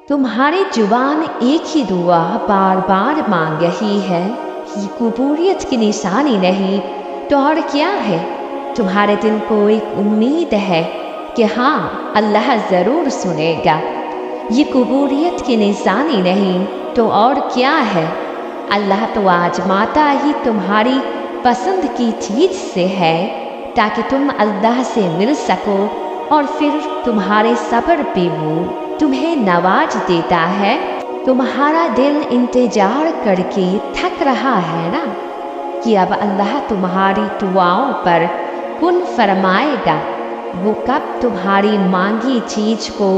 तुम्हारी जुबान एक ही दुआ बार बार मांग रही है, ये कबूलियत की निशानी नहीं तो और क्या है? तुम्हारे दिल को एक उम्मीद है कि हाँ अल्लाह ज़रूर सुनेगा, ये कबूलियत की निशानी नहीं तो और क्या है? अल्लाह तो आजमाता ही तुम्हारी पसंद की चीज़ से है ताकि तुम अल्लाह से मिल सको, और फिर तुम्हारे सब्र पे वो तुम्हें नवाज देता है। तुम्हारा दिल इंतजार करके थक रहा है ना कि अब अल्लाह तुम्हारी दुआओं पर कुन फरमाएगा। वो कब तुम्हारी मांगी चीज को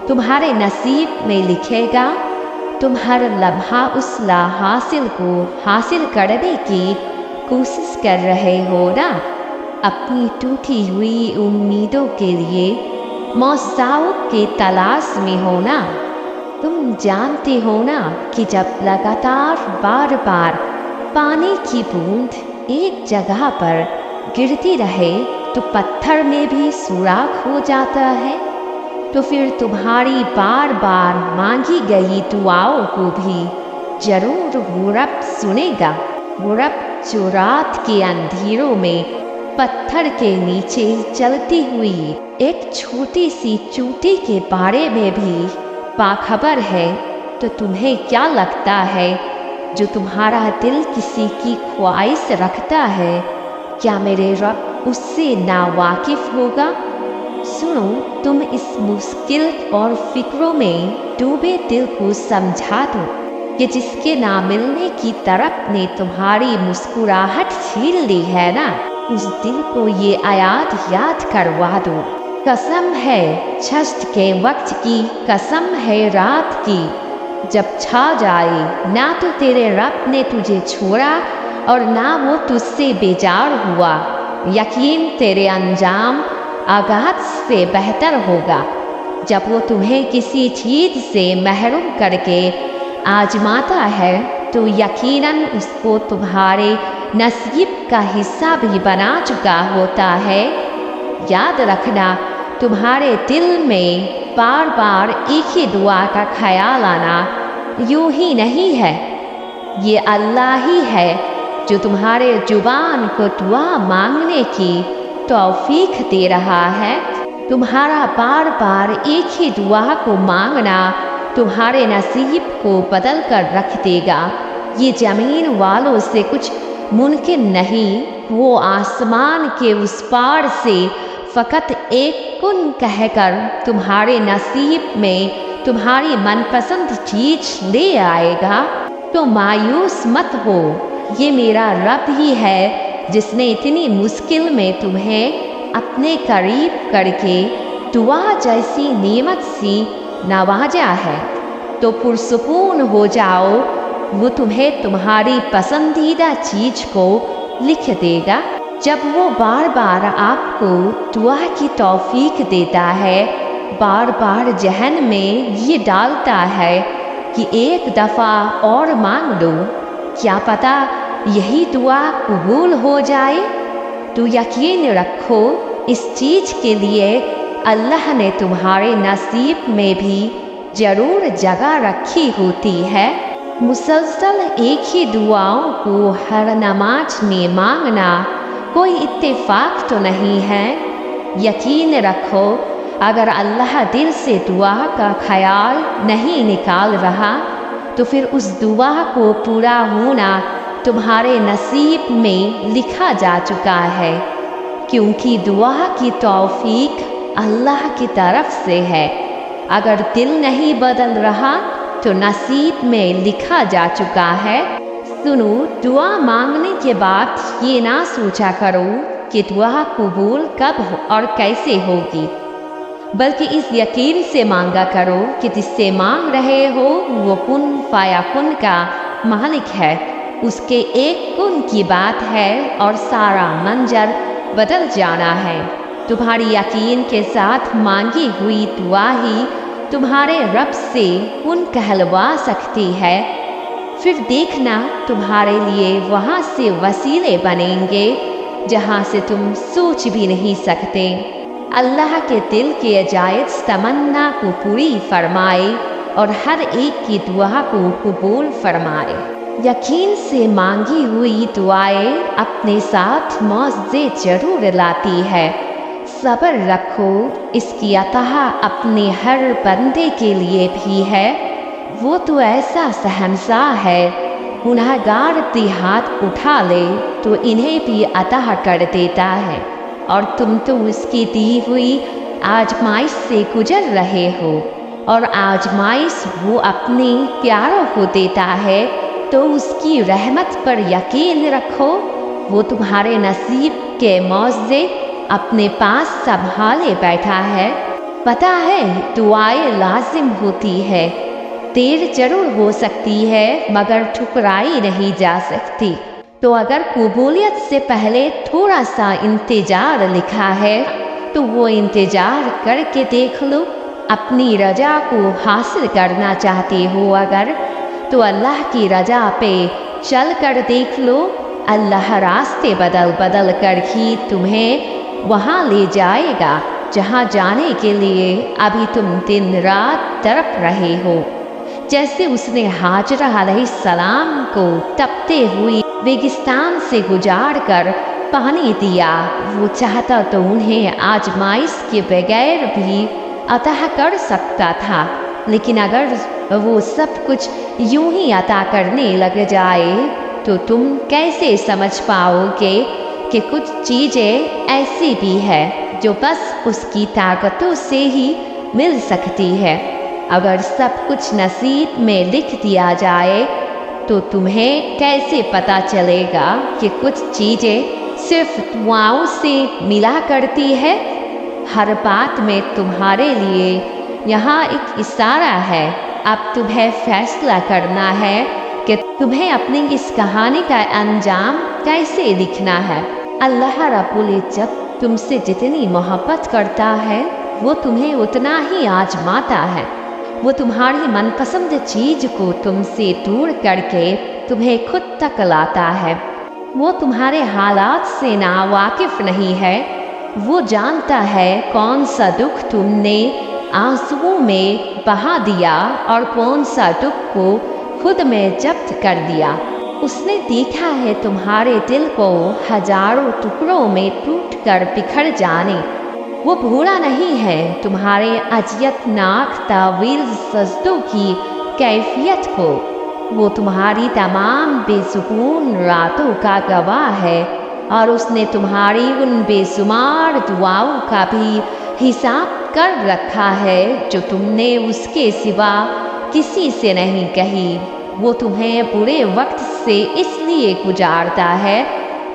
तुम्हारे नसीब में लिखेगा। तुम हर लम्हा उस हासिल को हासिल करने की कोशिश कर रहे हो ना, अपनी टूटी हुई उम्मीदों के लिए मौज़ाओं के तलाश में हो ना। तुम जानते हो ना कि जब लगातार बार बार पानी की बूंद एक जगह पर गिरती रहे तो पत्थर में भी सुराख हो जाता है, तो फिर तुम्हारी बार बार मांगी गई दुआओं को भी जरूर वो रब सुनेगा। वो रब जो रात के अंधेरों में पत्थर के नीचे चलती हुई एक छोटी सी चूटी के बारे में भी बाखबर है। तो तुम्हें क्या लगता है जो तुम्हारा दिल किसी की ख्वाहिश रखता है, क्या मेरे रब उससे नावाकिफ होगा? सुनो, तुम इस मुश्किल और फिक्रों में डूबे दिल को समझा दो कि जिसके ना मिलने की तरफ ने तुम्हारी मुस्कुराहट छीन ली है ना, उस दिल को ये आयात याद करवा दो। कसम है छष्ट के वक्त की, कसम है रात की, जब छा जाए ना तो तेरे रब ने तुझे छोड़ा और ना वो तुझसे बेजार हुआ। यकीन तेरे अंजाम आगाज से बेहतर होगा। जब वो तुम्हें किसी चीज से महरूम करके आजमाता है तो यकीनन उसको तुम्हारे नसीब का हिस्सा भी बना चुका होता है। याद रखना, तुम्हारे दिल में बार बार एक ही दुआ का ख्याल आना यूं ही नहीं है, ये अल्लाह ही है जो तुम्हारे जुबान को दुआ मांगने की तौफीक दे रहा है। तुम्हारा बार बार एक ही दुआ को मांगना तुम्हारे नसीब को बदल कर रख देगा। ये ज़मीन वालों से कुछ मुमकिन नहीं। वो आसमान के उस पार से फ़कत एक कुन कहकर तुम्हारे नसीब में तुम्हारी मनपसंद चीज ले आएगा। तो मायूस मत हो, ये मेरा रब ही है जिसने इतनी मुश्किल में तुम्हें अपने करीब करके दुआ जैसी नेमत सी नवाजा है। तो पुरसुकून हो जाओ, वो तुम्हें तुम्हारी पसंदीदा चीज को लिख देगा। जब वो बार बार आपको दुआ की तौफीक देता है, बार बार जहन में ये डालता है कि एक दफ़ा और मांग लो, क्या पता यही दुआ कबूल हो जाए। तो यकीन रखो, इस चीज़ के लिए अल्लाह ने तुम्हारे नसीब में भी ज़रूर जगह रखी होती है। मुसलसल एक ही दुआओं को हर नमाज में मांगना कोई इत्तेफाक तो नहीं है। यकीन रखो, अगर अल्लाह दिल से दुआ का ख्याल नहीं निकाल रहा तो फिर उस दुआ को पूरा होना तुम्हारे नसीब में लिखा जा चुका है, क्योंकि दुआ की तौफीक अल्लाह की तरफ से है। अगर दिल नहीं बदल रहा तो नसीब में लिखा जा चुका है। सुनो, दुआ मांगने के बाद ये ना सोचा करो कि दुआ कबूल कब और कैसे होगी, बल्कि इस यकीन से मांगा करो कि जिससे मांग रहे हो वो कुन फायाकुन का मालिक है। उसके एक कुन की बात है और सारा मंजर बदल जाना है। तुम्हारी यकीन के साथ मांगी हुई दुआ ही तुम्हारे रब से कुन कहलवा सकती है। फिर देखना, तुम्हारे लिए वहाँ से वसीले बनेंगे जहाँ से तुम सोच भी नहीं सकते। अल्लाह के दिल के जायज़ तमन्ना को पूरी फरमाए اور ہر ایک کی دعا کو قبول فرمائے۔ یقین سے مانگی ہوئی دعائیں اپنے ساتھ معجزے ضرور لاتی ہے۔ صبر رکھو، اس کی عطا اپنے ہر بندے کے لیے بھی ہے۔ وہ تو ایسا شہنشاہ ہے، گنہگار ہاتھ اٹھا لے تو انہیں بھی عطا کر دیتا ہے، اور تم تو اس کی دی ہوئی آزمائش سے گزر رہے ہو، اور آزمائش وہ اپنے پیاروں کو دیتا ہے، تو اس کی رحمت پر یقین رکھو۔ وہ تمہارے نصیب کے معجزے اپنے پاس سنبھالے بیٹھا ہے۔ پتہ ہے دعائیں لازم ہوتی ہے، دیر ضرور ہو سکتی ہے مگر ٹھکرائی نہیں جا سکتی۔ تو اگر قبولیت سے پہلے تھوڑا سا انتظار لکھا ہے تو وہ انتظار کر کے دیکھ لو۔ اپنی رضا کو حاصل کرنا چاہتے ہو اگر، تو اللہ کی رضا پہ چل کر دیکھ لو۔ اللہ راستے بدل بدل کر ہی تمہیں وہاں لے جائے گا جہاں جانے کے لیے ابھی تم دن رات تڑپ رہے ہو۔ جیسے اس نے ہاجرہ علیہ السلام کو تپتے ہوئے ریگستان سے گزار کر پانی دیا، وہ چاہتا تو انہیں آزمائش کے بغیر بھی عطا کر سکتا تھا، لیکن اگر وہ سب کچھ یوں ہی عطا کرنے لگ جائے تو تم کیسے سمجھ پاؤ گے کہ کچھ چیزیں ایسی بھی ہے جو بس اس کی طاقتوں سے ہی مل سکتی ہے۔ اگر سب کچھ نصیب میں لکھ دیا جائے تو تمہیں کیسے پتہ چلے گا کہ کچھ چیزیں صرف دعاؤں سے ملا کرتی ہے؟ ہر بات میں تمہارے لیے یہاں ایک اشارہ ہے۔ اب تمہیں فیصلہ کرنا ہے کہ تمہیں اپنی اس کہانی کا انجام کیسے لکھنا ہے۔ اللہ رب العزت تم سے جتنی محبت کرتا ہے وہ تمہیں اتنا ہی آزماتا ہے۔ وہ تمہاری من پسند چیز کو تم سے دور کر کے تمہیں خود تک لاتا ہے۔ وہ تمہارے حالات سے ناواقف نہیں ہے۔ وہ جانتا ہے کون سا دکھ تم نے آنسوؤں میں بہا دیا اور کون سا دکھ کو خود میں ضبط کر دیا۔ اس نے دیکھا ہے تمہارے دل کو ہزاروں ٹکڑوں میں ٹوٹ کر بکھر جانے۔ وہ بھولا نہیں ہے تمہارے اذیت ناک طویل سجدوں کی کیفیت کو۔ وہ تمہاری تمام بے سکون راتوں کا گواہ ہے، اور اس نے تمہاری ان بے شمار دعاؤں کا بھی حساب کر رکھا ہے جو تم نے اس کے سوا کسی سے نہیں کہی۔ وہ تمہیں برے وقت سے اس لیے گزارتا ہے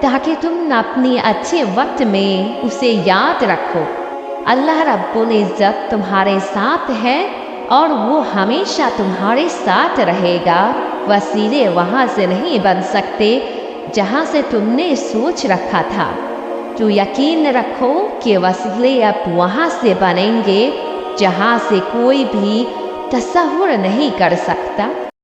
تاکہ تم اپنی اچھے وقت میں اسے یاد رکھو۔ اللہ رب العزت تمہارے ساتھ ہے اور وہ ہمیشہ تمہارے ساتھ رہے گا۔ وسیلے وہاں سے نہیں بن سکتے جہاں سے تم نے سوچ رکھا تھا، تو یقین رکھو کہ وسیلے اب وہاں سے بنیں گے جہاں سے کوئی بھی تصور نہیں کر سکتا۔